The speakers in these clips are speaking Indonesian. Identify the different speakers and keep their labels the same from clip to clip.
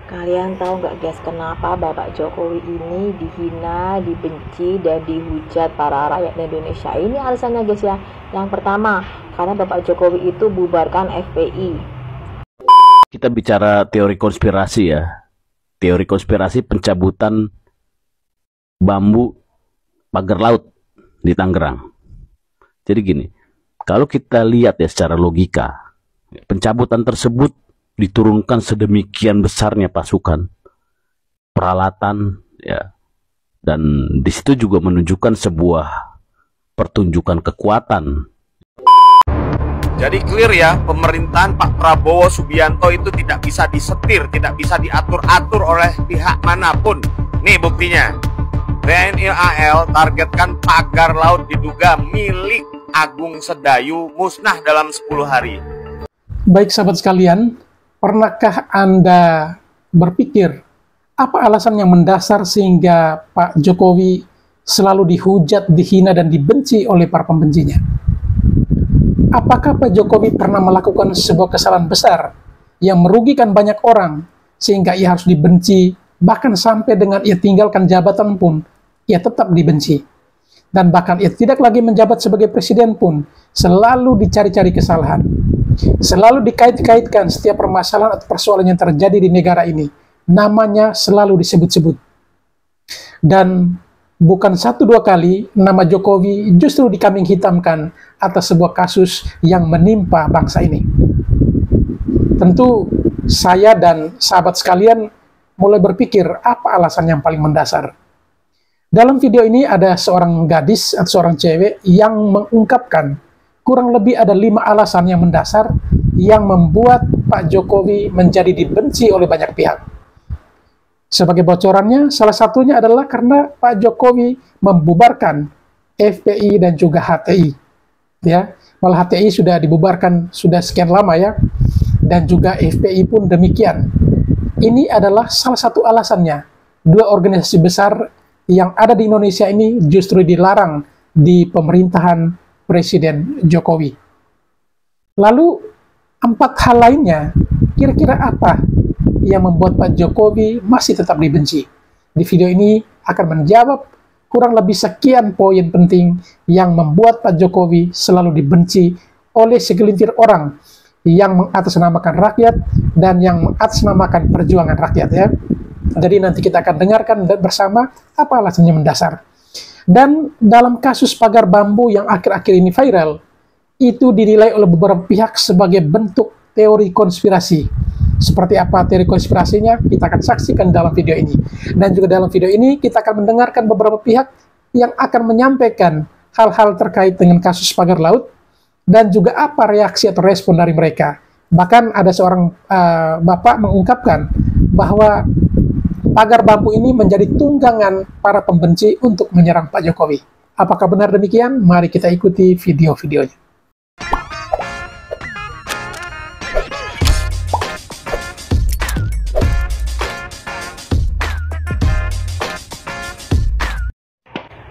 Speaker 1: Kalian tahu nggak guys, kenapa Bapak Jokowi ini dihina, dibenci, dan dihujat para rakyat Indonesia? Ini alasannya guys ya. Yang pertama, karena Bapak Jokowi itu bubarkan FPI.
Speaker 2: Kita bicara teori konspirasi ya. Teori konspirasi pencabutan bambu pagar laut di Tangerang. Jadi gini, kalau kita lihat ya secara logika, pencabutan tersebut diturunkan sedemikian besarnya pasukan, peralatan, ya, dan di situ juga menunjukkan sebuah pertunjukan kekuatan.
Speaker 3: Jadi clear ya, pemerintahan Pak Prabowo Subianto itu tidak bisa disetir, tidak bisa diatur-atur oleh pihak manapun. Nih buktinya, TNI AL targetkan pagar laut diduga milik Agung Sedayu musnah dalam 10 hari.
Speaker 4: Baik sahabat sekalian, pernahkah Anda berpikir apa alasan yang mendasar sehingga Pak Jokowi selalu dihujat, dihina, dan dibenci oleh para pembencinya? Apakah Pak Jokowi pernah melakukan sebuah kesalahan besar yang merugikan banyak orang sehingga ia harus dibenci, bahkan sampai dengan ia tinggalkan jabatan pun ia tetap dibenci, dan bahkan ia tidak lagi menjabat sebagai presiden pun selalu dicari-cari kesalahan, selalu dikait-kaitkan setiap permasalahan atau persoalan yang terjadi di negara ini, namanya selalu disebut-sebut. Dan bukan 1-2 kali nama Jokowi justru dikambing hitamkan atas sebuah kasus yang menimpa bangsa ini. Tentu saya dan sahabat sekalian mulai berpikir apa alasan yang paling mendasar. Dalam video ini ada seorang gadis atau seorang cewek yang mengungkapkan kurang lebih ada 5 alasan yang mendasar yang membuat Pak Jokowi menjadi dibenci oleh banyak pihak. Sebagai bocorannya, salah satunya adalah karena Pak Jokowi membubarkan FPI dan juga HTI. Ya, malah HTI sudah dibubarkan sudah sekian lama ya, dan juga FPI pun demikian. Ini adalah salah satu alasannya. 2 organisasi besar yang ada di Indonesia ini justru dilarang di pemerintahan Presiden Jokowi. Lalu 4 hal lainnya, kira-kira apa yang membuat Pak Jokowi masih tetap dibenci? Di video ini akan menjawab kurang lebih sekian poin penting yang membuat Pak Jokowi selalu dibenci oleh segelintir orang yang mengatasnamakan rakyat dan yang mengatasnamakan perjuangan rakyat ya. Jadi nanti kita akan dengarkan bersama apa alasannya mendasar. Dan dalam kasus pagar bambu yang akhir-akhir ini viral, itu dinilai oleh beberapa pihak sebagai bentuk teori konspirasi. Seperti apa teori konspirasinya, kita akan saksikan dalam video ini. Dan juga dalam video ini, kita akan mendengarkan beberapa pihak yang akan menyampaikan hal-hal terkait dengan kasus pagar laut, dan juga apa reaksi atau respon dari mereka. Bahkan ada seorang bapak mengungkapkan bahwa pagar bambu ini menjadi tunggangan para pembenci untuk menyerang Pak Jokowi. Apakah benar demikian? Mari kita ikuti video-videonya.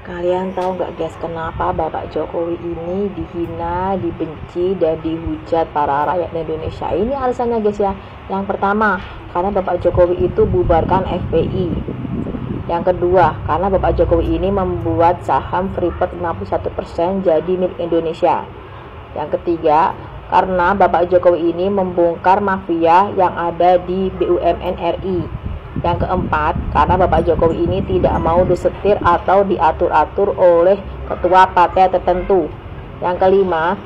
Speaker 1: Kalian tahu nggak guys, kenapa Bapak Jokowi ini dihina, dibenci, dan dihujat para rakyat Indonesia? Ini alasannya guys ya. Yang pertama, karena Bapak Jokowi itu bubarkan FPI. Yang kedua, karena Bapak Jokowi ini membuat saham Freeport 61% jadi milik Indonesia. Yang ketiga, karena Bapak Jokowi ini membongkar mafia yang ada di BUMN RI. Yang keempat, karena Bapak Jokowi ini tidak mau disetir atau diatur-atur oleh ketua partai tertentu. Yang kelima,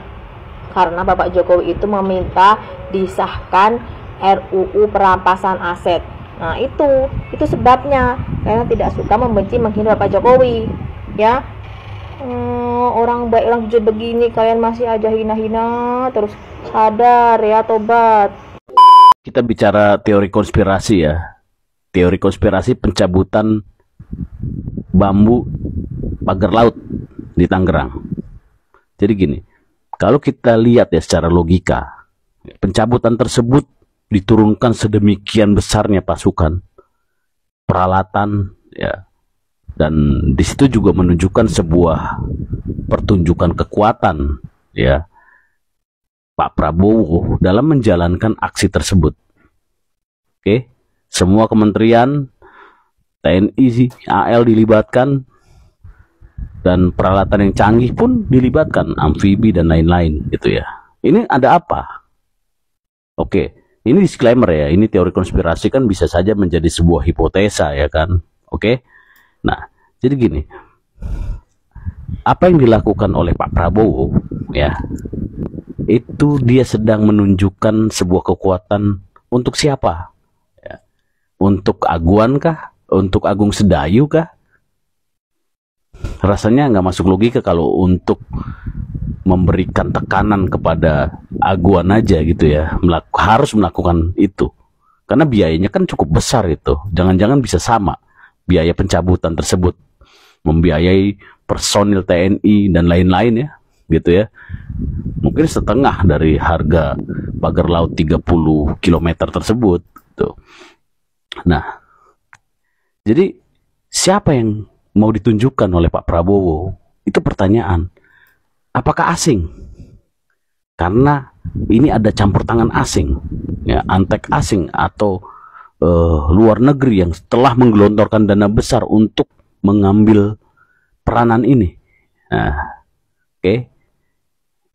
Speaker 1: karena Bapak Jokowi itu meminta disahkan RUU perampasan aset. Nah itu sebabnya, karena tidak suka membenci menghina Bapak Jokowi ya. Orang baik, orang jujur begini kalian masih aja hina-hina terus. Sadar ya, tobat.
Speaker 2: Kita bicara teori konspirasi ya. Teori konspirasi pencabutan bambu pagar laut di Tangerang. Jadi gini, kalau kita lihat ya secara logika, pencabutan tersebut diturunkan sedemikian besarnya pasukan, peralatan, ya, dan di situ juga menunjukkan sebuah pertunjukan kekuatan, ya, Pak Prabowo dalam menjalankan aksi tersebut. Oke. semua kementerian, TNI, AL dilibatkan, dan peralatan yang canggih pun dilibatkan, amfibi dan lain-lain gitu ya. Ini ada apa? Oke, ini disclaimer ya, ini teori konspirasi kan bisa saja menjadi sebuah hipotesa ya kan. Oke. Nah, jadi gini. Apa yang dilakukan oleh Pak Prabowo ya, itu dia sedang menunjukkan sebuah kekuatan untuk siapa? Ya. Untuk Aguan kah? Untuk Agung Sedayu kah? Rasanya nggak masuk logika kalau untuk memberikan tekanan kepada Aguan aja gitu ya, harus melakukan itu. Karena biayanya kan cukup besar itu. Jangan-jangan bisa sama biaya pencabutan tersebut, membiayai personil TNI dan lain-lain ya, gitu ya. Mungkin setengah dari harga pagar laut 30 km tersebut tuh. Nah, jadi siapa yang mau ditunjukkan oleh Pak Prabowo? Itu pertanyaan. Apakah asing? Karena ini ada campur tangan asing, ya, antek asing atau luar negeri yang telah menggelontorkan dana besar untuk mengambil peranan ini. Nah, oke.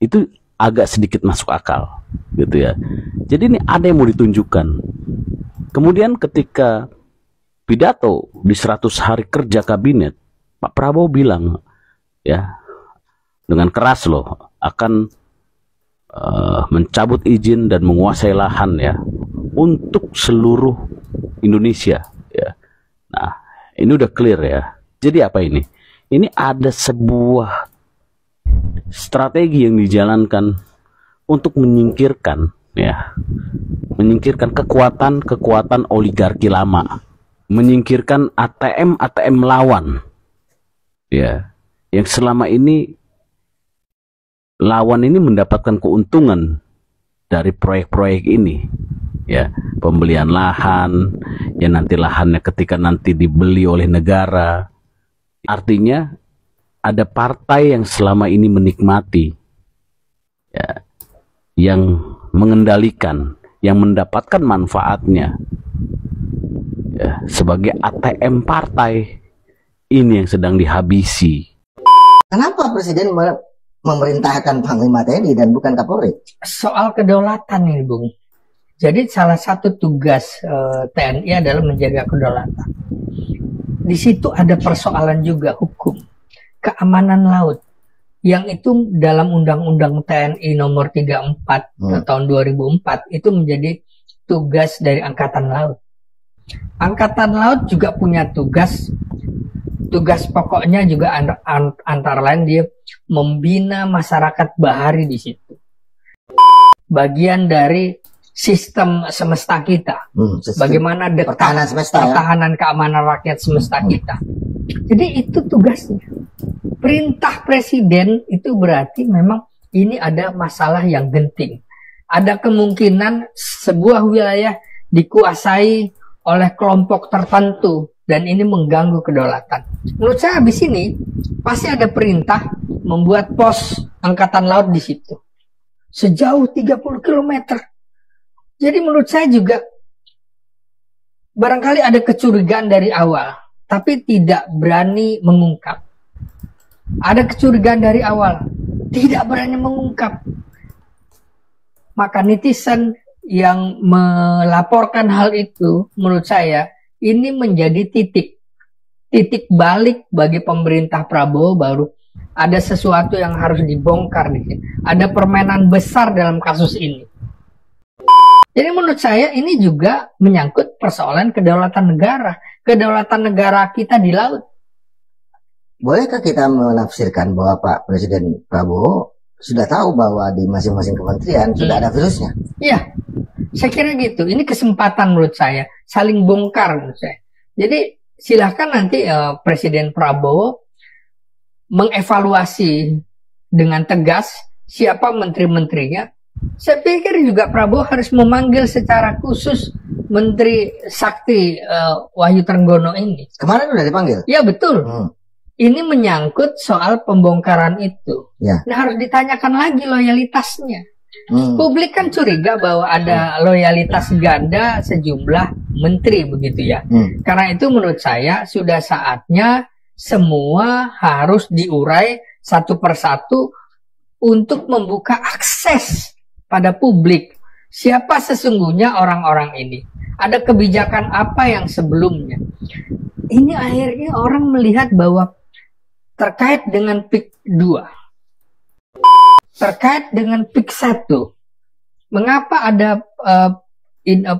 Speaker 2: Itu agak sedikit masuk akal, gitu ya. Jadi ini ada yang mau ditunjukkan. Kemudian ketika pidato di 100 hari kerja kabinet, Pak Prabowo bilang ya dengan keras loh akan mencabut izin dan menguasai lahan ya untuk seluruh Indonesia ya. Nah, ini udah clear ya. Jadi apa ini? Ini ada sebuah strategi yang dijalankan untuk menyingkirkan ya, menyingkirkan kekuatan oligarki lama, menyingkirkan ATM lawan ya, yang selama ini lawan ini mendapatkan keuntungan dari proyek-proyek ini ya, pembelian lahan ya, nanti lahannya ketika nanti dibeli oleh negara, artinya ada partai yang selama ini menikmati ya, yang mengendalikan, yang mendapatkan manfaatnya ya, sebagai ATM partai ini yang sedang dihabisi.
Speaker 5: Kenapa Presiden memerintahkan Panglima TNI dan bukan Kapolri?
Speaker 6: Soal kedaulatan ini, Bung. Jadi salah satu tugas TNI adalah menjaga kedaulatan. Di situ ada persoalan juga hukum, keamanan laut, yang itu dalam Undang-Undang TNI nomor 34 tahun 2004 itu menjadi tugas dari Angkatan Laut. Angkatan Laut juga punya tugas pokoknya juga antara lain dia membina masyarakat bahari di situ. Bagian dari sistem semesta kita. Bagaimana dekat pertahanan keamanan rakyat semesta kita. Jadi itu tugasnya. Perintah presiden itu berarti memang ini ada masalah yang genting. Ada kemungkinan sebuah wilayah dikuasai oleh kelompok tertentu dan ini mengganggu kedaulatan. Menurut saya habis ini pasti ada perintah membuat pos angkatan laut di situ sejauh 30 km. Jadi menurut saya juga barangkali ada kecurigaan dari awal, tapi tidak berani mengungkap. Ada kecurigaan dari awal, tidak berani mengungkap. Maka netizen yang melaporkan hal itu, menurut saya ini menjadi titik balik bagi pemerintah Prabowo. Baru ada sesuatu yang harus dibongkar di sini. Ada permainan besar dalam kasus ini. Jadi menurut saya ini juga menyangkut persoalan kedaulatan negara kita di laut.
Speaker 5: Bolehkah kita menafsirkan bahwa Pak Presiden Prabowo sudah tahu bahwa di masing-masing kementerian sudah ada virusnya?
Speaker 6: Iya, saya kira gitu. Ini kesempatan menurut saya, saling bongkar menurut saya. Jadi silahkan nanti Presiden Prabowo mengevaluasi dengan tegas siapa menteri-menterinya. Saya pikir juga Prabowo harus memanggil secara khusus Menteri Sakti Wahyu Trenggono ini.
Speaker 5: Kemarin udah dipanggil?
Speaker 6: Ya betul. Ini menyangkut soal pembongkaran itu.
Speaker 5: Ya.
Speaker 6: Nah harus ditanyakan lagi loyalitasnya. Publik kan curiga bahwa ada loyalitas ganda sejumlah menteri begitu ya. Karena itu menurut saya sudah saatnya semua harus diurai satu persatu untuk membuka akses pada publik. Siapa sesungguhnya orang-orang ini? Ada kebijakan apa yang sebelumnya? Ini akhirnya orang melihat bahwa terkait dengan PIK 2, terkait dengan PIK 1, mengapa ada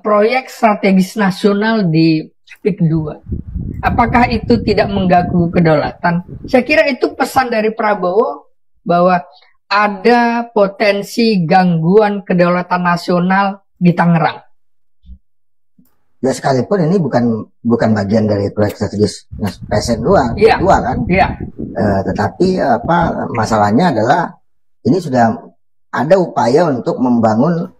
Speaker 6: proyek strategis nasional di PIK 2? Apakah itu tidak mengganggu kedaulatan? Saya kira itu pesan dari Prabowo bahwa ada potensi gangguan kedaulatan nasional di Tangerang.
Speaker 5: Ya sekalipun ini bukan bagian dari proyek strategis PSN 2,
Speaker 6: Iya.
Speaker 5: kan?
Speaker 6: Iya.
Speaker 5: Tetapi masalahnya adalah ini sudah ada upaya untuk membangun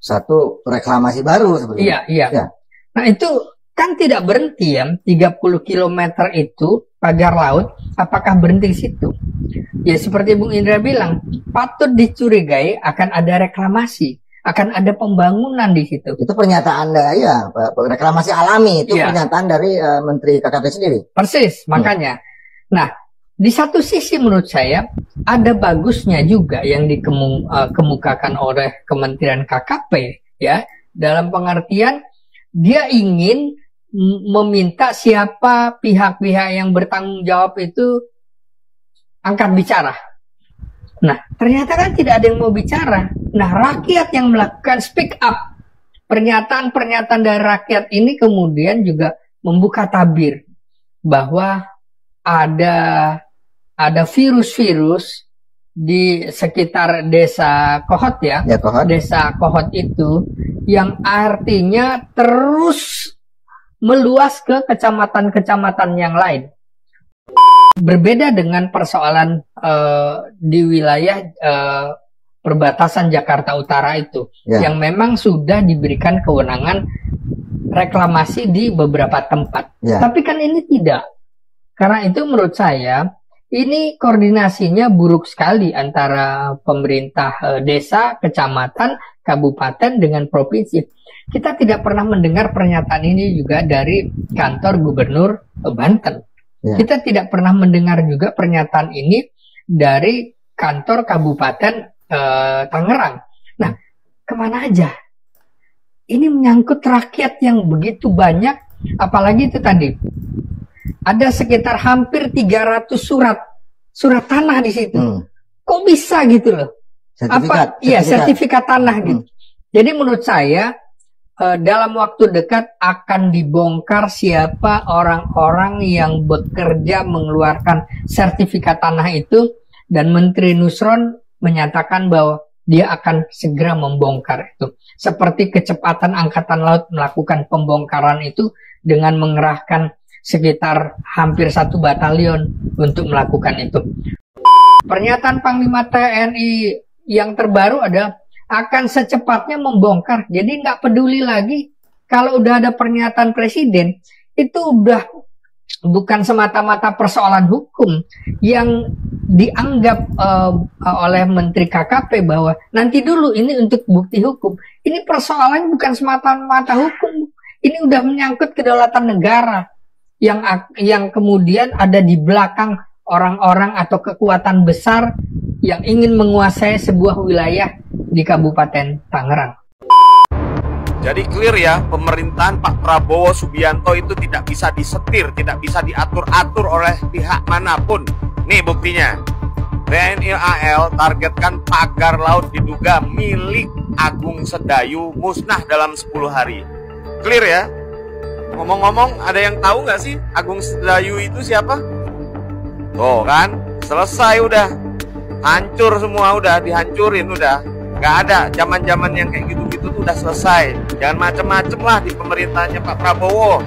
Speaker 5: satu reklamasi baru sebenarnya.
Speaker 6: Iya.
Speaker 5: Ya.
Speaker 6: Nah itu kan tidak berhenti ya, 30 km itu pagar laut, apakah berhenti di situ? Ya seperti Bung Indra bilang, patut dicurigai akan ada reklamasi, akan ada pembangunan di situ.
Speaker 5: Itu pernyataan ya reklamasi alami itu
Speaker 6: Iya.
Speaker 5: pernyataan dari Menteri KKP sendiri.
Speaker 6: Persis, makanya. Nah, di satu sisi menurut saya ada bagusnya juga yang dikemukakan oleh Kementerian KKP ya, dalam pengertian dia ingin meminta siapa pihak-pihak yang bertanggung jawab itu angkat bicara. Nah, ternyata kan tidak ada yang mau bicara. Nah, rakyat yang melakukan speak up. Pernyataan-pernyataan dari rakyat ini kemudian juga membuka tabir bahwa ada virus-virus di sekitar desa Kohot ya.
Speaker 5: Ya, Kohot.
Speaker 6: Desa Kohot itu yang artinya terus meluas ke kecamatan-kecamatan yang lain. Berbeda dengan persoalan di wilayah perbatasan Jakarta Utara itu, yang memang sudah diberikan kewenangan reklamasi di beberapa tempat. Tapi kan ini tidak. Karena itu menurut saya, ini koordinasinya buruk sekali antara pemerintah desa, kecamatan, kabupaten dengan provinsi. Kita tidak pernah mendengar pernyataan ini juga dari kantor gubernur Banten. Kita tidak pernah mendengar juga pernyataan ini dari kantor kabupaten Tangerang. Nah, kemana aja? Ini menyangkut rakyat yang begitu banyak, apalagi itu tadi. Ada sekitar hampir 300 surat tanah di situ. Kok bisa gitu loh? Sertifikat tanah gitu. Jadi menurut saya dalam waktu dekat akan dibongkar siapa orang-orang yang bekerja mengeluarkan sertifikat tanah itu, dan Menteri Nusron menyatakan bahwa dia akan segera membongkar itu. Seperti kecepatan Angkatan Laut melakukan pembongkaran itu dengan mengerahkan sekitar hampir 1 batalion untuk melakukan itu. Pernyataan Panglima TNI yang terbaru adalah akan secepatnya membongkar. Jadi nggak peduli lagi kalau udah ada pernyataan presiden, itu udah bukan semata-mata persoalan hukum yang dianggap oleh Menteri KKP bahwa nanti dulu ini untuk bukti hukum. Ini persoalan bukan semata-mata hukum. Ini udah menyangkut kedaulatan negara yang kemudian ada di belakang orang-orang atau kekuatan besar yang ingin menguasai sebuah wilayah di Kabupaten Tangerang.
Speaker 3: Jadi clear ya, pemerintahan Pak Prabowo Subianto itu tidak bisa disetir, tidak bisa diatur-atur oleh pihak manapun. Nih buktinya. TNI AL targetkan pagar laut diduga milik Agung Sedayu musnah dalam 10 hari. Clear ya? Ngomong-ngomong, ada yang tahu nggak sih Agung Sedayu itu siapa? Tuh kan, selesai udah. Hancur semua udah, dihancurin udah. Nggak ada zaman-zaman yang kayak gitu-gitu tuh udah selesai. Jangan macem-macem lah di pemerintahannya Pak Prabowo.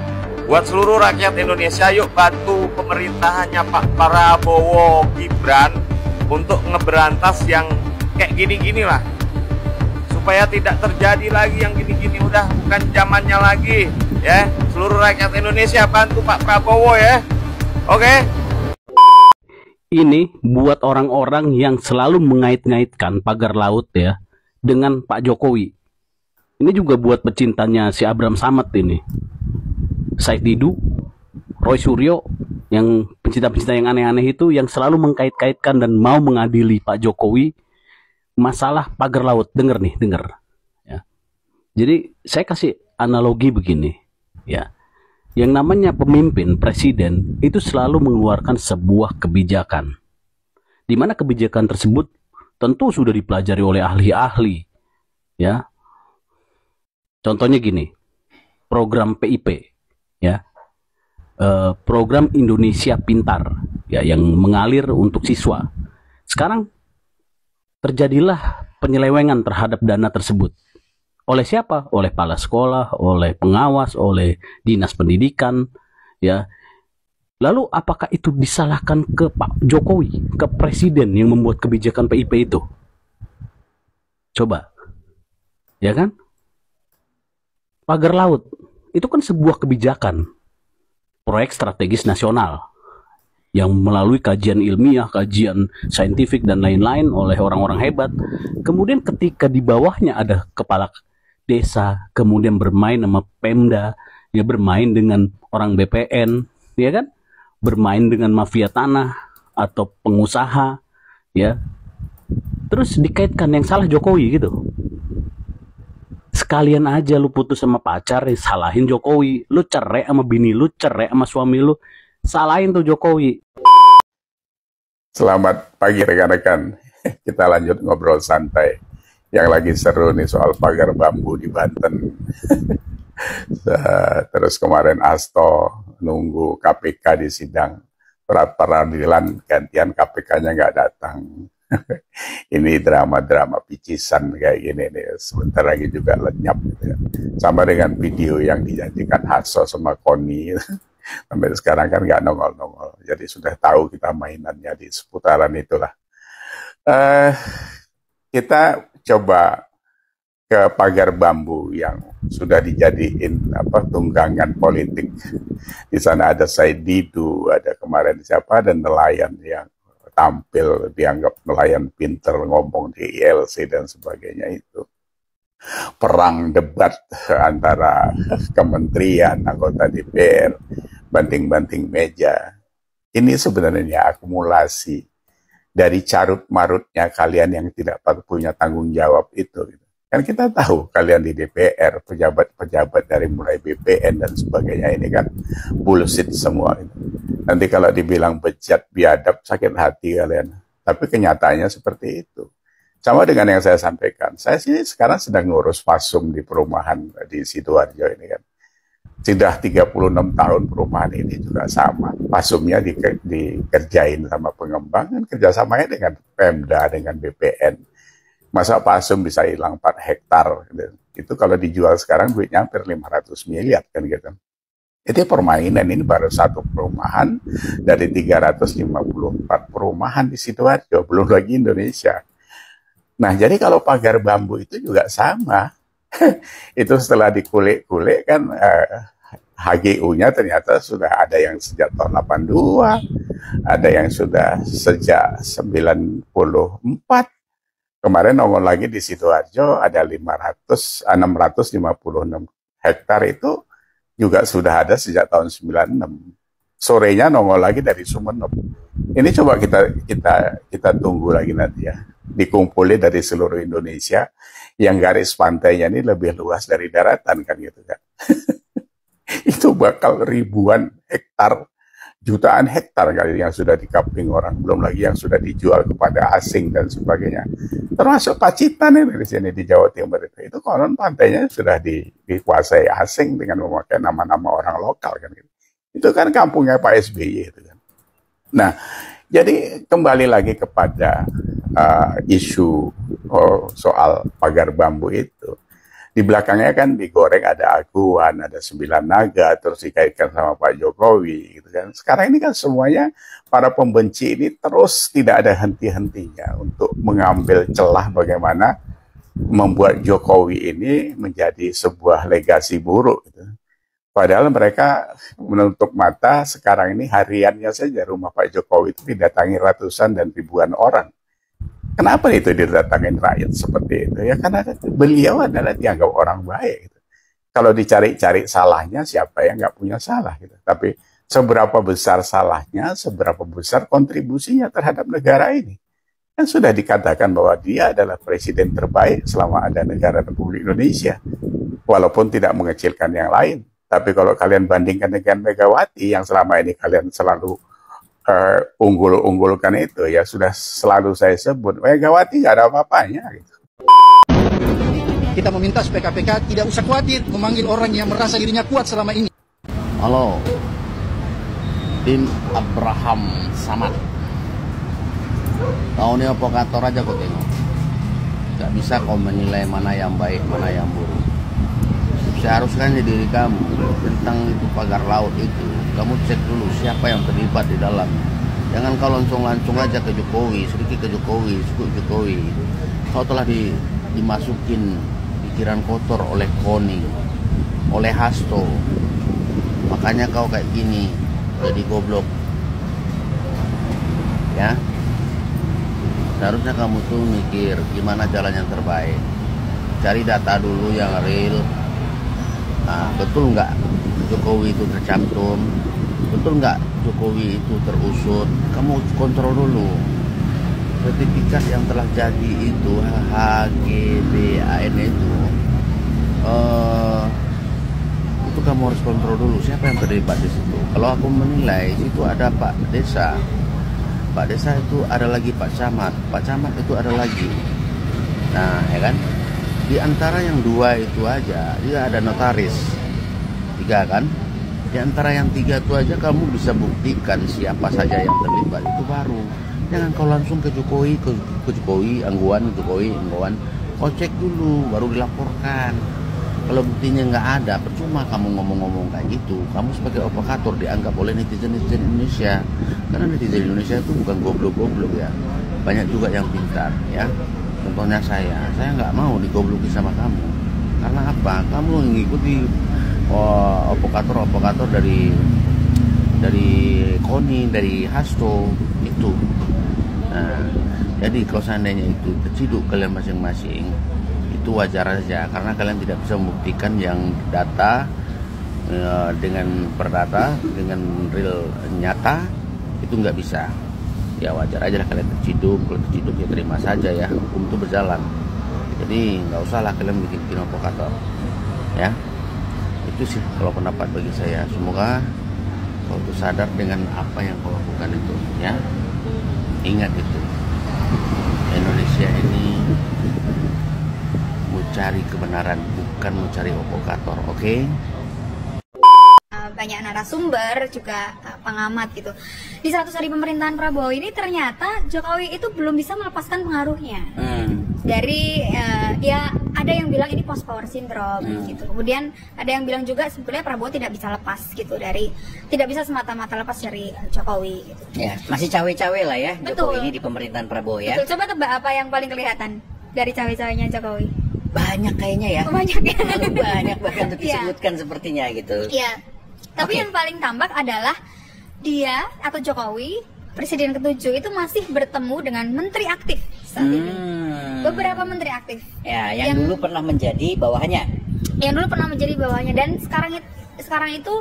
Speaker 3: Buat seluruh rakyat Indonesia, yuk bantu pemerintahannya Pak Prabowo Gibran untuk ngeberantas yang kayak gini-gini lah. Supaya tidak terjadi lagi yang gini-gini, udah bukan zamannya lagi. Ya, seluruh rakyat Indonesia bantu Pak Prabowo ya. Oke?
Speaker 2: Ini buat orang-orang yang selalu mengait-ngaitkan pagar laut ya dengan Pak Jokowi. Ini juga buat pecintanya si Abraham Samad ini, Said Didu, Roy Suryo, yang pencinta-pencinta yang aneh-aneh itu, yang selalu mengkait-kaitkan dan mau mengadili Pak Jokowi masalah pagar laut. Dengar nih, dengar. Ya. Jadi saya kasih analogi begini, ya. Yang namanya pemimpin, presiden, itu selalu mengeluarkan sebuah kebijakan, di mana kebijakan tersebut tentu sudah dipelajari oleh ahli-ahli, ya. Contohnya gini, program PIP, ya, program Indonesia Pintar, ya, yang mengalir untuk siswa. Sekarang terjadilah penyelewengan terhadap dana tersebut. Oleh siapa? Oleh kepala sekolah, oleh pengawas, oleh dinas pendidikan, ya. Lalu apakah itu disalahkan ke Pak Jokowi, ke presiden yang membuat kebijakan PIP itu? Coba, ya kan? Pagar laut itu kan sebuah kebijakan, proyek strategis nasional yang melalui kajian ilmiah, kajian saintifik dan lain-lain oleh orang-orang hebat. Kemudian ketika di bawahnya ada kepala desa, kemudian bermain sama Pemda, ya, bermain dengan orang BPN, ya kan, bermain dengan mafia tanah atau pengusaha, ya, terus dikaitkan yang salah Jokowi gitu. Sekalian aja lu putus sama pacar, salahin Jokowi. Lu cerai sama bini lu, cerai sama suami lu, salahin tuh Jokowi.
Speaker 7: Selamat pagi rekan-rekan. Kita lanjut ngobrol santai. Yang lagi seru nih soal pagar bambu di Banten. Terus kemarin Asto nunggu KPK di sidang peradilan, gantian KPK-nya nggak datang. Ini drama-drama picisan kayak gini nih, sebentar lagi juga lenyap gitu ya. Sama dengan video yang dijanjikan Hasso sama Koni, sampai sekarang kan nggak nongol-nongol. Jadi sudah tahu kita mainannya di seputaran itulah. Kita coba ke pagar bambu yang sudah dijadiin tunggangan politik. Di sana ada Said Didu, ada kemarin siapa, dan nelayan yang tampil dianggap nelayan pinter ngomong di ILC dan sebagainya itu. Perang debat antara kementerian, anggota DPR, banting-banting meja. Ini sebenarnya akumulasi dari carut-marutnya kalian yang tidak punya tanggung jawab itu. Kan kita tahu kalian di DPR, pejabat-pejabat dari mulai BPN dan sebagainya ini kan bullshit semua. Nanti kalau dibilang bejat, biadab, sakit hati kalian. Tapi kenyataannya seperti itu. Sama dengan yang saya sampaikan. Saya sini sekarang sedang ngurus Fasum di perumahan di Sidoarjo ini kan. Sudah 36 tahun perumahan ini juga sama. Fasumnya dikerjain sama pengembang, kan kerjasamanya dengan Pemda, dengan BPN. Masa Fasum bisa hilang 4 hektar. Gitu. Itu kalau dijual sekarang duitnya hampir 500 miliar kan gitu. Itu permainan, ini baru satu perumahan dari 354 perumahan di Sidoarjo, belum lagi Indonesia. Nah, jadi kalau pagar bambu itu juga sama. Itu setelah dikulik-kulik kan HGU-nya ternyata sudah ada yang sejak tahun 82, ada yang sudah sejak 94. Kemarin nongol lagi di Sidoarjo ada 656 hektar itu juga sudah ada sejak tahun 96. Sorenya nongol lagi dari Sumeneb. Ini coba kita tunggu lagi nanti ya. Dikumpulin dari seluruh Indonesia, yang garis pantainya ini lebih luas dari daratan kan gitu kan. Itu bakal ribuan hektar, jutaan hektar kali yang sudah dikapling orang, belum lagi yang sudah dijual kepada asing dan sebagainya. Termasuk Pacitan ini di sini di Jawa Timur itu konon pantainya sudah dikuasai asing dengan memakai nama-nama orang lokal kan gitu. Itu kan kampungnya Pak SBY itu kan. Nah, jadi kembali lagi kepada isu soal pagar bambu itu. Di belakangnya kan digoreng ada Aguan, ada 9 Naga, terus dikaitkan sama Pak Jokowi gitu kan. Sekarang ini kan semuanya para pembenci ini terus tidak ada henti-hentinya untuk mengambil celah bagaimana membuat Jokowi ini menjadi sebuah legasi buruk gitu. Padahal mereka menutup mata sekarang ini hariannya saja rumah Pak Jokowi itu didatangi ratusan dan ribuan orang. Kenapa itu didatangin rakyat seperti itu? Ya karena beliau adalah dianggap orang baik. Gitu. Kalau dicari-cari salahnya, siapa yang nggak punya salah? Gitu. Tapi seberapa besar salahnya, seberapa besar kontribusinya terhadap negara ini. Kan sudah dikatakan bahwa dia adalah presiden terbaik selama ada negara Republik Indonesia. Walaupun tidak mengecilkan yang lain. Tapi kalau kalian bandingkan dengan Megawati yang selama ini kalian selalu unggul-unggulkan itu, ya sudah selalu saya sebut, Megawati nggak ada apa-apanya. Gitu.
Speaker 8: Kita meminta supaya KPK tidak usah khawatir memanggil orang yang merasa dirinya kuat selama ini.
Speaker 9: Halo, tim Abraham Samad. Kau ini provokator aja kau tengok. Gak bisa kau menilai mana yang baik, mana yang buruk. Seharusnya diri kamu tentang itu pagar laut itu, kamu cek dulu siapa yang terlibat di dalam. Jangan kau langsung aja ke Jokowi, sedikit ke Jokowi, sedikit ke Jokowi. Kau telah dimasukin pikiran kotor oleh Koni, oleh Hasto. Makanya kau kayak gini, jadi goblok. Ya. Seharusnya kamu tuh mikir gimana jalan yang terbaik. Cari data dulu yang real. Nah, betul nggak Jokowi itu tercantum? Betul nggak Jokowi itu terusut? Kamu kontrol dulu. Sertifikat yang telah jadi itu HGBAN itu kamu harus kontrol dulu siapa yang terlibat di situ. Kalau aku menilai itu ada Pak Desa. Pak Desa itu ada lagi Pak Camat. Pak Camat itu ada lagi. Nah, ya kan? Di antara yang dua itu aja, dia ada notaris. 3 kan? Di antara yang 3 itu aja kamu bisa buktikan siapa saja yang terlibat, itu baru. Jangan kau langsung ke Jokowi, angguan. Kau cek dulu, baru dilaporkan. Kalau buktinya nggak ada, percuma kamu ngomong-ngomong kayak gitu. Kamu sebagai provokator dianggap oleh netizen Indonesia. Karena netizen Indonesia itu bukan goblok-goblok ya. Banyak juga yang pintar ya. Contohnya saya nggak mau digobloki sama kamu. Karena apa? Kamu mengikuti provokator dari Koni, dari Hasto itu. Nah, jadi kalau seandainya itu terciduk kalian masing-masing, itu wajar saja. Karena kalian tidak bisa membuktikan yang data dengan perdata, dengan real nyata, itu nggak bisa. Ya wajar aja lah kalian terciduk. Kalau terciduk ya terima saja ya, hukum itu berjalan. Jadi nggak usah lah kalian bikin provokator ya. Itu sih kalau pendapat bagi saya. Semoga kau tuh sadar dengan apa yang kau lakukan itu ya. Ingat itu, Indonesia ini mau cari kebenaran, bukan mau cari provokator. Oke?
Speaker 10: Banyak narasumber juga pengamat gitu. Di 100 hari pemerintahan Prabowo ini ternyata Jokowi itu belum bisa melepaskan pengaruhnya. Dari ya ada yang bilang ini post power syndrome gitu. Kemudian ada yang bilang juga sebenarnya Prabowo tidak bisa lepas gitu tidak bisa semata-mata lepas dari Jokowi gitu. Ya,
Speaker 11: masih cawe-cawe lah ya.
Speaker 10: Betul.
Speaker 11: Jokowi ini di pemerintahan Prabowo ya.
Speaker 10: Betul. Coba tebak apa yang paling kelihatan dari cawe-cawenya Jokowi?
Speaker 11: Banyak kayaknya ya.
Speaker 10: Banyak ya.
Speaker 11: Banyak bahkan untuk disebutkan sepertinya gitu.
Speaker 10: Iya. Tapi yang paling tampak adalah dia atau Jokowi, Presiden ke-7 itu masih bertemu dengan menteri aktif saat ini. Beberapa menteri aktif.
Speaker 11: Ya, yang dulu pernah menjadi bawahannya.
Speaker 10: Yang dulu pernah menjadi bawahannya dan sekarang itu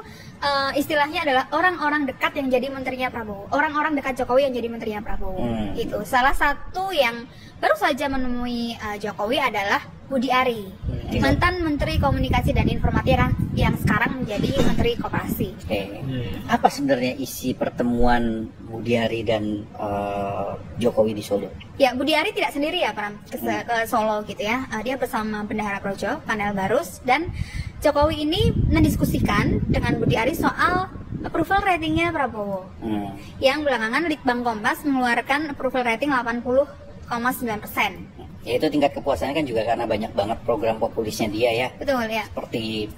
Speaker 10: istilahnya adalah orang-orang dekat yang jadi menterinya Prabowo. Orang-orang dekat Jokowi yang jadi menterinya Prabowo. Itu salah satu yang baru saja menemui Jokowi adalah Budi Ari, mantan Menteri Komunikasi dan Informatika yang sekarang menjadi Menteri Koperasi.
Speaker 11: Apa sebenarnya isi pertemuan Budi Ari dan Jokowi di Solo?
Speaker 10: Ya, Budi Ari tidak sendiri ya, Pram, ke Solo gitu ya. Dia bersama Bendahara Projo, Panel Barus, dan Jokowi ini mendiskusikan dengan Budi Ari soal approval ratingnya Prabowo. Yang belakangan Litbang Kompas mengeluarkan approval rating 80,9%.
Speaker 11: Ya itu tingkat kepuasannya kan juga karena banyak banget program populisnya dia ya.
Speaker 10: Betul ya.
Speaker 11: Seperti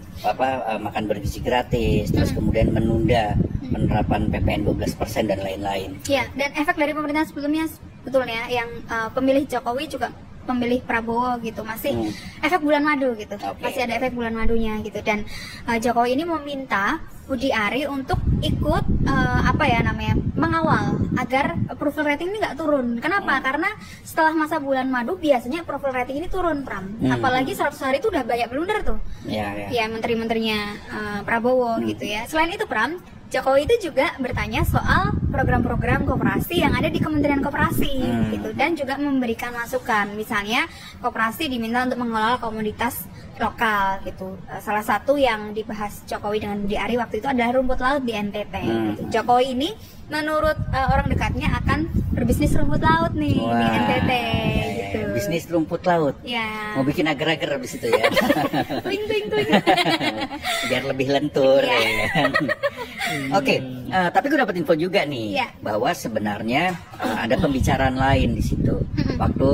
Speaker 11: makan bergizi gratis, terus kemudian menunda penerapan PPN 12% dan lain-lain.
Speaker 10: Ya, dan efek dari pemerintahan sebelumnya sebetulnya yang pemilih Jokowi juga pemilih Prabowo gitu, masih efek bulan madu gitu, masih ada efek bulan madunya gitu. Dan Jokowi ini meminta Budi Ari untuk ikut mengawal agar approval rating ini nggak turun. Kenapa? Karena setelah masa bulan madu biasanya approval rating ini turun, Pram. Apalagi 100 hari itu udah banyak blunder tuh. Ya menteri-menterinya Prabowo gitu ya. Selain itu, Pram, Jokowi itu juga bertanya soal program-program koperasi yang ada di Kementerian Koperasi gitu, dan juga memberikan masukan. Misalnya koperasi diminta untuk mengelola komoditas lokal gitu. Salah satu yang dibahas Jokowi dengan Budi Ari waktu itu adalah rumput laut di NTT gitu. Jokowi ini menurut orang dekatnya akan berbisnis rumput laut nih di NTT gitu.
Speaker 11: Bisnis rumput laut.
Speaker 10: Ya.
Speaker 11: Mau bikin agar-agar habis itu ya.
Speaker 10: Tuing.
Speaker 11: Biar lebih lentur ya kan. Oke, tapi gue dapat info juga nih bahwa sebenarnya ada pembicaraan lain di situ waktu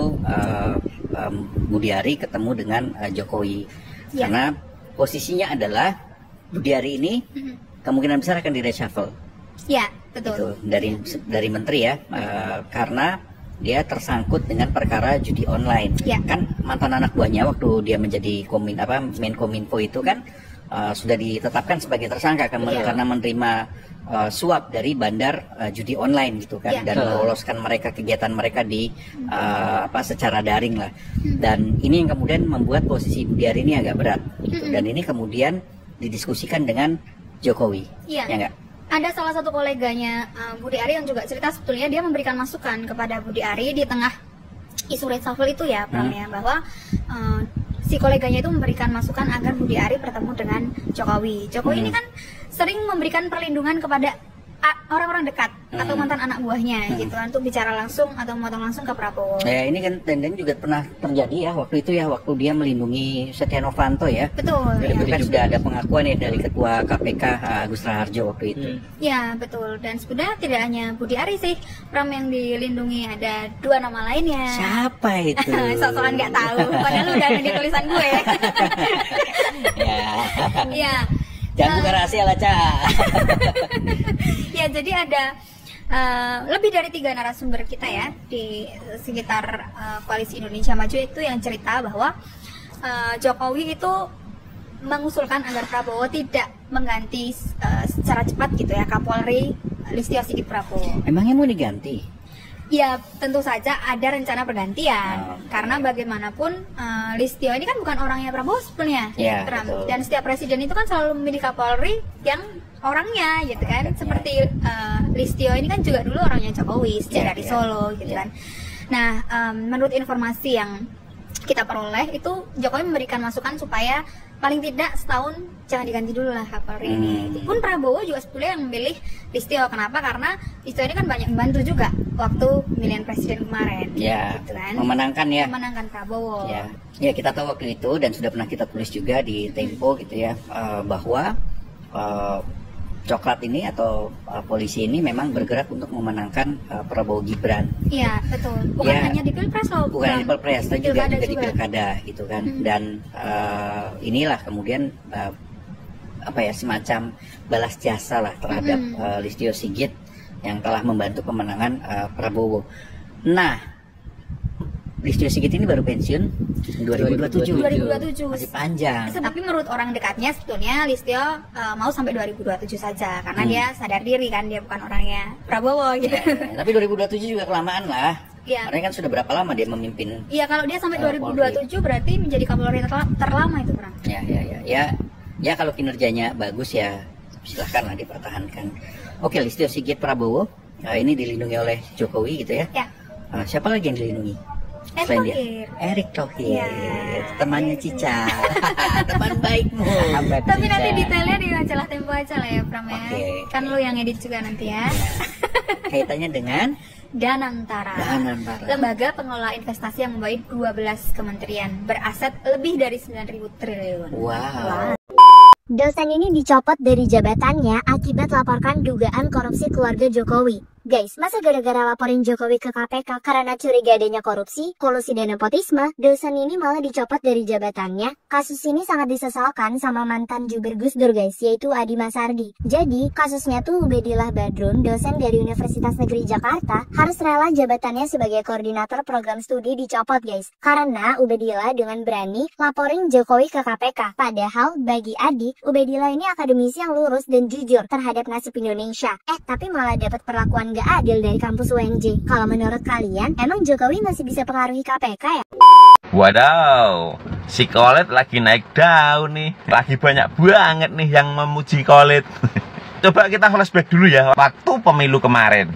Speaker 11: Budi Ari ketemu dengan Jokowi, karena posisinya adalah Budi Ari ini kemungkinan besar akan di-reshuffle.
Speaker 10: Ya, betul.
Speaker 11: Itu dari menteri ya, karena dia tersangkut dengan perkara judi online. Kan mantan anak buahnya waktu dia menjadi Menkominfo itu kan sudah ditetapkan sebagai tersangka karena menerima suap dari bandar judi online gitu kan, dan meloloskan mereka kegiatan mereka di secara daring lah. Dan ini yang kemudian membuat posisi Budi Ari ini agak berat gitu. Dan ini kemudian didiskusikan dengan Jokowi. Ya enggak?
Speaker 10: Ada salah satu koleganya Budi Ari yang juga cerita sebetulnya dia memberikan masukan kepada Budi Ari di tengah isu reshuffle itu ya, Pram ya, bahwa si koleganya itu memberikan masukan agar Budi Ari bertemu dengan Jokowi. Jokowi ini kan sering memberikan perlindungan kepada orang-orang dekat atau mantan anak buahnya gitu kan, untuk bicara langsung atau memotong langsung ke Prabowo.
Speaker 11: Ya ini kan dan juga pernah terjadi ya waktu itu ya, waktu dia melindungi Setia Novanto ya.
Speaker 10: Betul.
Speaker 11: Jadi kan sudah ada pengakuan ya dari Ketua KPK Agus Raharjo waktu itu.
Speaker 10: Ya betul, dan sebenarnya tidak hanya Budi Ari sih, Pram, yang dilindungi, ada 2 nama lainnya.
Speaker 11: Siapa itu?
Speaker 10: Sok-sokan nggak tahu, padahal udah ada di tulisan gue. Ya.
Speaker 11: Jangan buka rahasia lah, Ca.
Speaker 10: Ya, jadi ada lebih dari 3 narasumber kita ya di sekitar Koalisi Indonesia Maju itu yang cerita bahwa Jokowi itu mengusulkan agar Prabowo tidak mengganti secara cepat gitu ya Kapolri Listio Sigit Prabowo.
Speaker 11: Emangnya mau diganti?
Speaker 10: Ya tentu saja ada rencana pergantian, karena bagaimanapun Listio ini kan bukan orangnya Prabowo sebetulnya, dan setiap presiden itu kan selalu memilih Kapolri yang orangnya gitu kan, seperti Listio ini kan juga dulu orangnya Jokowi sejak dari Solo gitu kan. Nah menurut informasi yang kita peroleh itu Jokowi memberikan masukan supaya paling tidak setahun jangan diganti dulu lah Kapolri ini. Pun Prabowo juga sebetulnya yang memilih Listio. Kenapa? Karena Listio ini kan banyak membantu juga waktu pemilihan presiden kemarin.
Speaker 11: Ya,
Speaker 10: gitu kan.
Speaker 11: Memenangkan
Speaker 10: Prabowo.
Speaker 11: Ya kita tahu waktu itu dan sudah pernah kita tulis juga di Tempo gitu ya, bahwa Coklat ini atau polisi ini memang bergerak untuk memenangkan Prabowo Gibran.
Speaker 10: Iya betul. Bukan hanya di Pilpres loh.
Speaker 11: Bukan di Pilpres, tapi juga di Pilkada gitu kan. Dan inilah kemudian semacam balas jasa lah terhadap Listio Sigit yang telah membantu pemenangan Prabowo. Nah, Listio Sigit ini baru pensiun 2027. Masih panjang.
Speaker 10: Tapi menurut orang dekatnya sebetulnya Listio mau sampai 2027 saja, karena dia sadar diri kan, dia bukan orangnya Prabowo gitu.
Speaker 11: Tapi 2027 juga kelamaan lah. Karena kan sudah berapa lama dia memimpin.
Speaker 10: Iya, kalau dia sampai 2027 berarti menjadi Kapolri terlama itu, Bang.
Speaker 11: Ya kalau kinerjanya bagus ya silahkanlah dipertahankan. Oke, Listio Sigit Prabowo ini dilindungi oleh Jokowi gitu ya. Siapa lagi yang dilindungi? Erick Thohir, temannya Cica, teman baikmu.
Speaker 10: Tapi nanti detailnya di majalah Tempo aja lah ya, Pram ya. Kan lu yang edit juga nanti ya.
Speaker 11: Kaitannya dengan
Speaker 10: Danantara, lembaga pengelola investasi yang membawahi 12 kementerian, beraset lebih dari 9.000 triliun.
Speaker 11: Wow.
Speaker 12: Dosen ini dicopot dari jabatannya akibat laporkan dugaan korupsi keluarga Jokowi. Guys, masa gara-gara laporin Jokowi ke KPK karena curiga adanya korupsi, kolusi dan nepotisme, dosen ini malah dicopot dari jabatannya? Kasus ini sangat disesalkan sama mantan Jubir Gus Dur guys, yaitu Adi Masardi. Jadi, kasusnya tuh Ubedillah Badrun, dosen dari Universitas Negeri Jakarta, harus rela jabatannya sebagai koordinator program studi dicopot guys. Karena Ubedillah dengan berani laporin Jokowi ke KPK. Padahal, bagi Adi, Ubedillah ini akademisi yang lurus dan jujur terhadap nasib Indonesia. Tapi malah dapat perlakuan gak adil dari kampus UNJ. Kalau menurut kalian, emang Jokowi masih bisa pengaruhi KPK ya?
Speaker 13: Wadaw, si Khalid lagi naik daun nih. Lagi banyak banget nih yang memuji Khalid. Coba kita flashback dulu ya, waktu pemilu kemarin.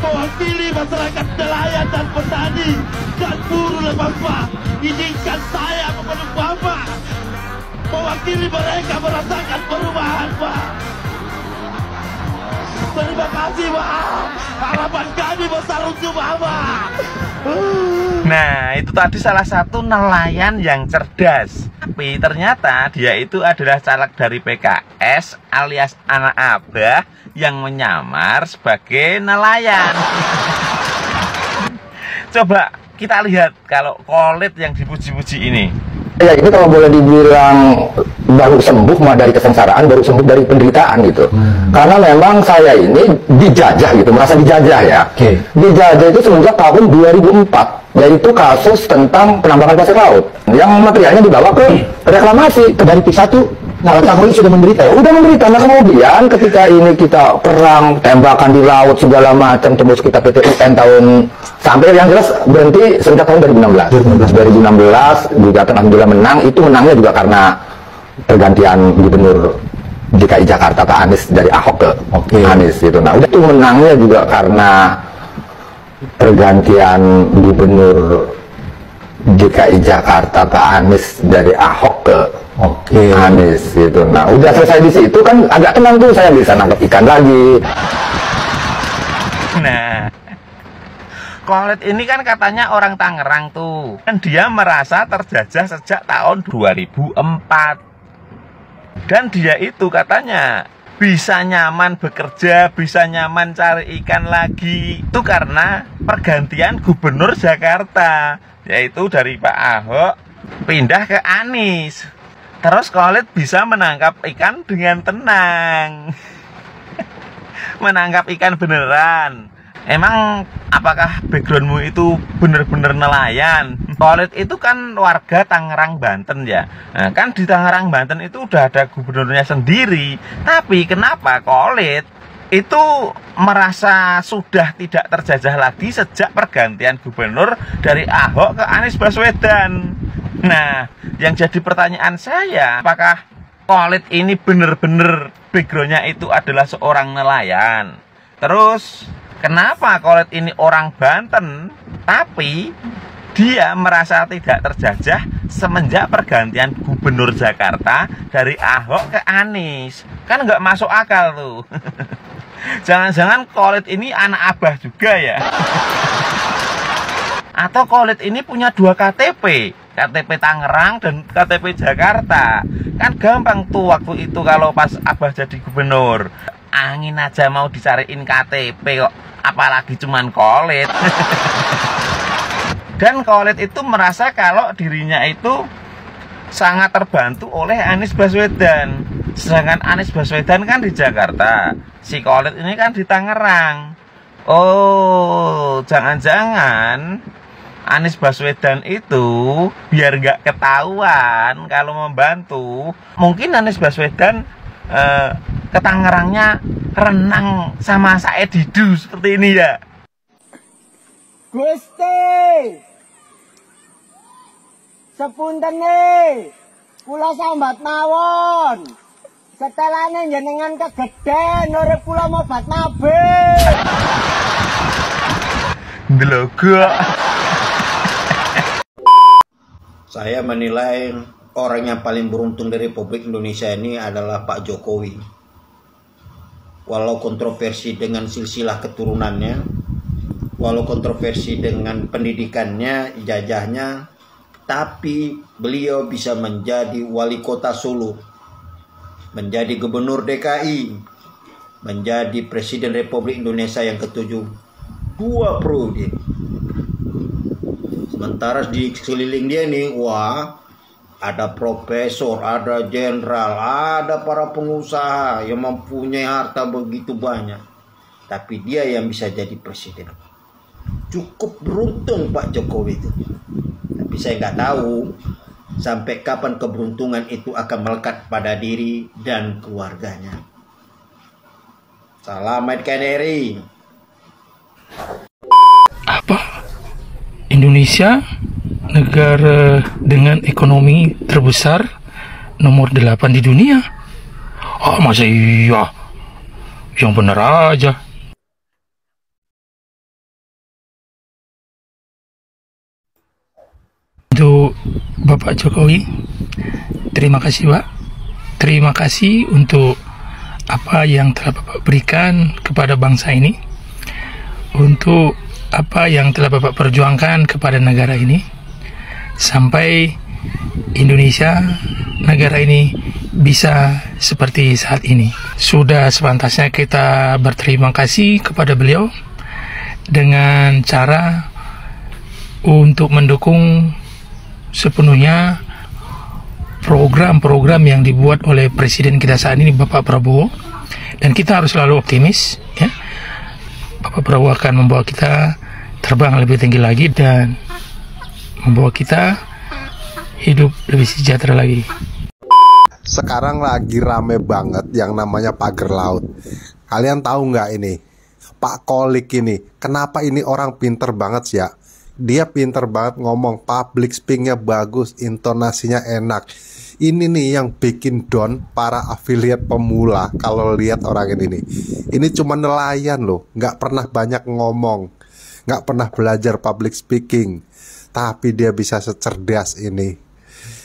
Speaker 14: Mewakili masyarakat nelayan dan petani dan buruh Bapak, izinkan saya memeluk Bapak. Mewakili mereka merasakan perubahan, Pak. Terima kasih, Pak. Harapan kami besar untuk Bapak.
Speaker 13: Nah, itu tadi salah satu nelayan yang cerdas. Tapi ternyata dia itu adalah caleg dari PKS alias anak abah yang menyamar sebagai nelayan. Coba kita lihat kalau Khalid yang dipuji-puji ini.
Speaker 15: Ya ini kalau boleh dibilang baru sembuh mah dari kesengsaraan, baru sembuh dari penderitaan gitu. Karena memang saya ini dijajah gitu, merasa dijajah ya. Dijajah itu semenjak tahun 2004, yaitu kasus tentang penambangan pasir laut yang materialnya dibawa ke reklamasi ke dari P1. Nah, Jokowi sudah menderita ya? Udah menderita. Nah, kemudian ketika ini kita perang, tembakan di laut segala macam, tembus kita PT UN tahun sampai yang jelas berhenti sejak tahun 2016 juga alhamdulillah menang. Itu menangnya juga karena pergantian gubernur DKI Jakarta Pak Anies dari Ahok ke Anies gitu. Nah, udah itu menangnya juga karena pergantian gubernur DKI Jakarta Pak Anies dari Ahok ke Anies gitu. Nah, udah selesai di situ kan agak tenang tuh, saya bisa nangkep ikan lagi.
Speaker 13: Nah, Khalid ini kan katanya orang Tangerang tuh. Dan dia merasa terjajah sejak tahun 2004. Dan dia itu katanya bisa nyaman bekerja, bisa nyaman cari ikan lagi. Itu karena pergantian gubernur Jakarta, yaitu dari Pak Ahok pindah ke Anies. Terus Khalid bisa menangkap ikan dengan tenang. Menangkap ikan beneran. Emang apakah backgroundmu itu bener-bener nelayan? Khalid itu kan warga Tangerang, Banten ya. Nah, kan di Tangerang, Banten itu udah ada gubernurnya sendiri. Tapi kenapa Khalid itu merasa sudah tidak terjajah lagi sejak pergantian gubernur dari Ahok ke Anies Baswedan? Nah, yang jadi pertanyaan saya, apakah Khalid ini bener-bener backgroundnya itu adalah seorang nelayan? Terus kenapa Khalid ini orang Banten, tapi dia merasa tidak terjajah semenjak pergantian gubernur Jakarta dari Ahok ke Anies? Kan nggak masuk akal tuh. Jangan-jangan Khalid ini anak abah juga ya? Atau Khalid ini punya dua KTP? KTP Tangerang dan KTP Jakarta. Kan gampang tuh waktu itu kalau pas abah jadi gubernur. Angin aja mau dicariin KTP kok, apalagi cuman Khalid. Dan Khalid itu merasa kalau dirinya itu sangat terbantu oleh Anies Baswedan. Sedangkan Anies Baswedan kan di Jakarta, si Khalid ini kan di Tangerang. Oh, jangan-jangan Anies Baswedan itu biar nggak ketahuan kalau membantu, mungkin Anies Baswedan ke Tangerangnya renang sama Said Didu seperti ini ya.
Speaker 16: Gusti, sepunten nih, kula sambat mawon. Setelane jenengan kegeden, urip kula mobat nabe.
Speaker 13: Ndelogo.
Speaker 17: Saya menilai orang yang paling beruntung dari Republik Indonesia ini adalah Pak Jokowi. Walau kontroversi dengan silsilah keturunannya, walau kontroversi dengan pendidikannya, ijazahnya, tapi beliau bisa menjadi wali kota Solo, menjadi gubernur DKI, menjadi Presiden Republik Indonesia yang ke-7 2 periode. Sementara di sekeliling dia nih, wah, ada profesor, ada jenderal, ada para pengusaha yang mempunyai harta begitu banyak. Tapi dia yang bisa jadi presiden. Cukup beruntung Pak Jokowi itu. Tapi saya nggak tahu sampai kapan keberuntungan itu akan melekat pada diri dan keluarganya. Selamat KNRI.
Speaker 4: Apa? Indonesia negara dengan ekonomi terbesar nomor 8 di dunia. Oh, masa iya? Yang benar aja. Untuk Bapak Jokowi, terima kasih Pak. Terima kasih untuk apa yang telah Bapak berikan kepada bangsa ini, untuk apa yang telah Bapak perjuangkan kepada negara ini, sampai Indonesia, negara ini bisa seperti saat ini. Sudah sepantasnya kita berterima kasih kepada beliau dengan cara untuk mendukung sepenuhnya program-program yang dibuat oleh presiden kita saat ini, Bapak Prabowo. Dan kita harus selalu optimis, ya. Bapak Prabowo akan membawa kita terbang lebih tinggi lagi dan membawa kita hidup lebih sejahtera lagi.
Speaker 18: Sekarang lagi rame banget yang namanya pagar laut. Kalian tahu nggak ini? Pak Kolik ini, kenapa ini orang pinter banget sih ya? Dia pinter banget ngomong, public speakingnya bagus, intonasinya enak. Ini nih yang bikin down para afiliat pemula kalau lihat orang ini nih. Ini cuma nelayan loh, nggak pernah banyak ngomong, nggak pernah belajar public speaking, tapi dia bisa secerdas ini.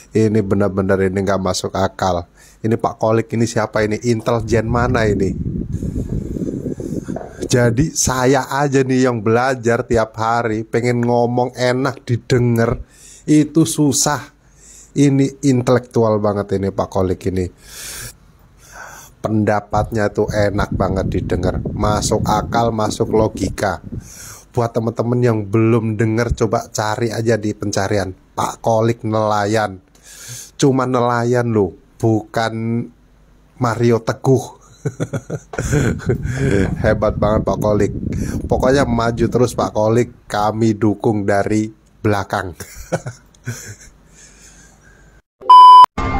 Speaker 18: Ini benar-benar ini nggak masuk akal. Ini Pak Kolik ini siapa ini? Intelijen mana ini? Jadi saya aja nih yang belajar tiap hari, pengen ngomong enak didengar, itu susah. Ini intelektual banget ini Pak Kolik ini. Pendapatnya tuh enak banget didengar, masuk akal, masuk logika. Buat teman-teman yang belum dengar, coba cari aja di pencarian. Pak Kolik nelayan. Cuma nelayan loh, bukan Mario Teguh. Hebat banget Pak Kolik. Pokoknya maju terus Pak Kolik, kami dukung dari belakang.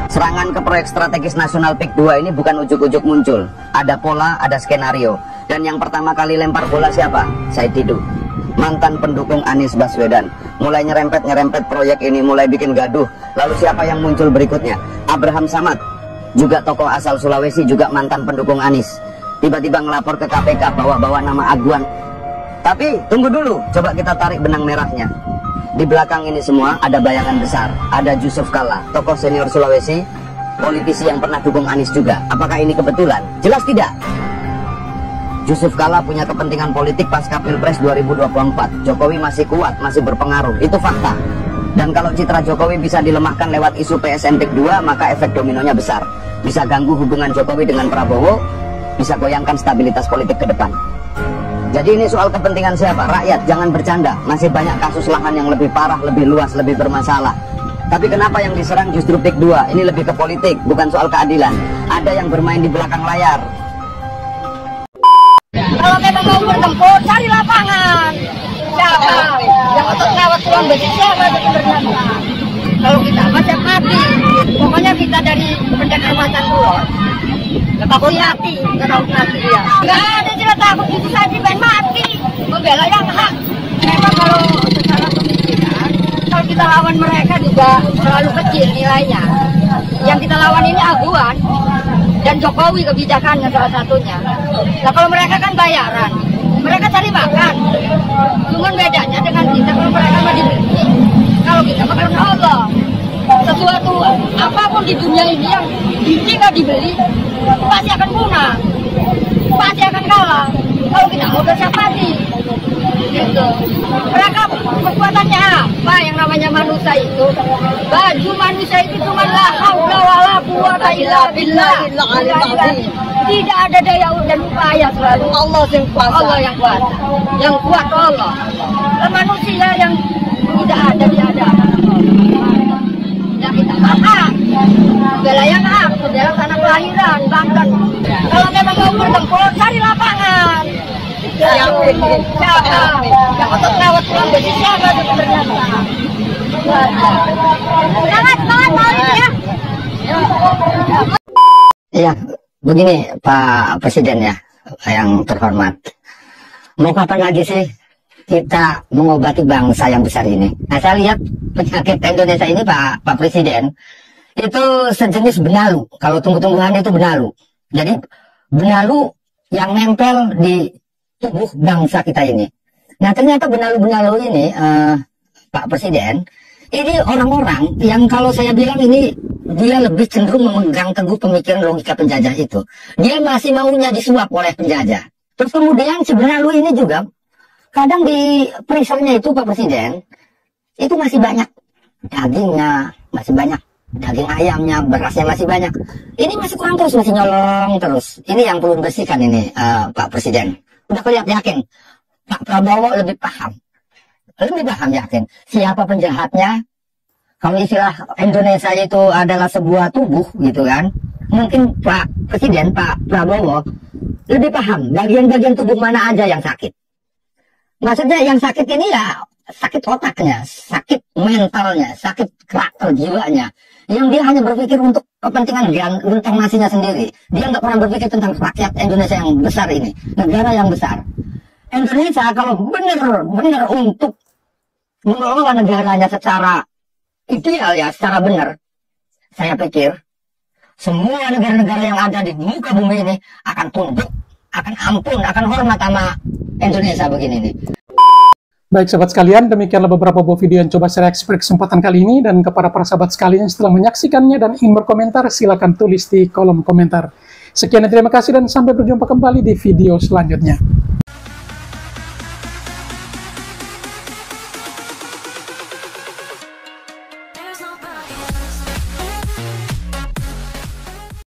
Speaker 11: Serangan ke proyek strategis nasional PIK 2 ini bukan ujuk-ujuk muncul. Ada pola, ada skenario. Dan yang pertama kali lempar bola siapa? Said Didu, mantan pendukung Anies Baswedan. Mulai nyerempet proyek ini, mulai bikin gaduh. Lalu siapa yang muncul berikutnya? Abraham Samad, juga tokoh asal Sulawesi, juga mantan pendukung Anies. Tiba-tiba ngelapor ke KPK bawa-bawa nama Aguan. Tapi tunggu dulu, coba kita tarik benang merahnya. Di belakang ini semua ada bayangan besar. Ada Yusuf Kalla, tokoh senior Sulawesi, politisi yang pernah dukung Anies juga. Apakah ini kebetulan? Jelas tidak. Yusuf Kalla punya kepentingan politik pasca Pilpres 2024. Jokowi masih kuat, masih berpengaruh. Itu fakta. Dan kalau citra Jokowi bisa dilemahkan lewat isu PSN PIK 2, maka efek dominonya besar. Bisa ganggu hubungan Jokowi dengan Prabowo, bisa goyangkan stabilitas politik ke depan. Jadi ini soal kepentingan siapa? Rakyat, jangan bercanda. Masih banyak kasus lahan yang lebih parah, lebih luas, lebih bermasalah. Tapi kenapa yang diserang justru PIK 2? Ini lebih ke politik, bukan soal keadilan. Ada yang bermain di belakang layar.
Speaker 10: Kalau memang mau bertempur, cari lapangan. Siapa? Yang untuk ngawat tulang besi siapa sebenarnya? Kalau kita macam mati. Pokoknya kita dari pendekar macan pulau. Takut mati, takut mati dia. Enggak ada tidak takut, itu saja main mati. Membela yang hak. Memang kalau secara pemikiran, kalau kita lawan mereka juga terlalu kecil nilainya. Yang kita lawan ini Aguan dan Jokowi kebijakannya salah satunya. Nah kalau mereka kan bayaran, mereka cari makan. Cuman bedanya dengan kita, kalau mereka mah dibeli, kalau kita mah karena Allah. Sesuatu apapun di dunia ini yang jika dibeli pasti akan punah, pasti akan kalah. Kalau kita udah siap mati, gitu. Mereka kekuatannya apa? Yang namanya manusia itu, baju manusia itu cuma la haula wala quwata illa billah.
Speaker 19: Tidak ada daya dan upaya selalu. Allah yang kuasa. Allah yang kuasa. Yang kuat Allah. Manusia yang tidak ada diadakan. Yang kita maaf. Segala yang maaf. Segala tanah kelahiran, Banten. Kalau memang mau bertempur, cari lapangan. Siapa? Yang untuk lewat pulang besi siapa ternyata? Semangat ya.
Speaker 20: Iya, begini Pak Presiden ya, yang terhormat. Mau kapan lagi sih kita mengobati bangsa yang besar ini? Nah, saya lihat penyakit Indonesia ini Pak Presiden, itu sejenis benalu. Kalau tumbuh-tumbuhan itu benalu. Jadi benalu yang nempel di tubuh bangsa kita ini. Nah, ternyata benalu-benalu ini, Pak Presiden, ini orang-orang yang kalau saya bilang ini dia lebih cenderung memegang teguh pemikiran logika penjajah itu. Dia masih maunya disuap oleh penjajah. Terus kemudian sebenarnya ini juga kadang di freezernya itu Pak Presiden itu masih banyak dagingnya, masih banyak daging ayamnya, berasnya masih banyak. Ini masih kurang terus, masih nyolong terus. Ini yang perlu dibersihkan ini Pak Presiden. Udah kelihatan yakin Pak Prabowo lebih paham yakin siapa penjahatnya. Kalau istilah Indonesia itu adalah sebuah tubuh gitu kan, mungkin Pak Presiden, Pak Prabowo lebih paham bagian-bagian tubuh mana aja yang sakit. Maksudnya yang sakit ini ya sakit otaknya, sakit mentalnya, sakit karakter jiwanya, yang dia hanya berpikir untuk kepentingan internasinya sendiri. Dia nggak pernah berpikir tentang rakyat Indonesia yang besar ini, negara yang besar. Indonesia kalau benar-benar untuk mengelola negaranya secara ideal ya, secara benar, saya pikir semua negara-negara yang ada di muka bumi ini akan tunduk, akan ampun, akan hormat sama Indonesia begini nih.
Speaker 4: Baik sahabat sekalian, demikianlah beberapa buah video yang coba saya ekspres kesempatan kali ini, dan kepada para sahabat sekalian yang setelah menyaksikannya dan ingin berkomentar, silakan tulis di kolom komentar. Sekian dan terima kasih, dan sampai berjumpa kembali di video selanjutnya.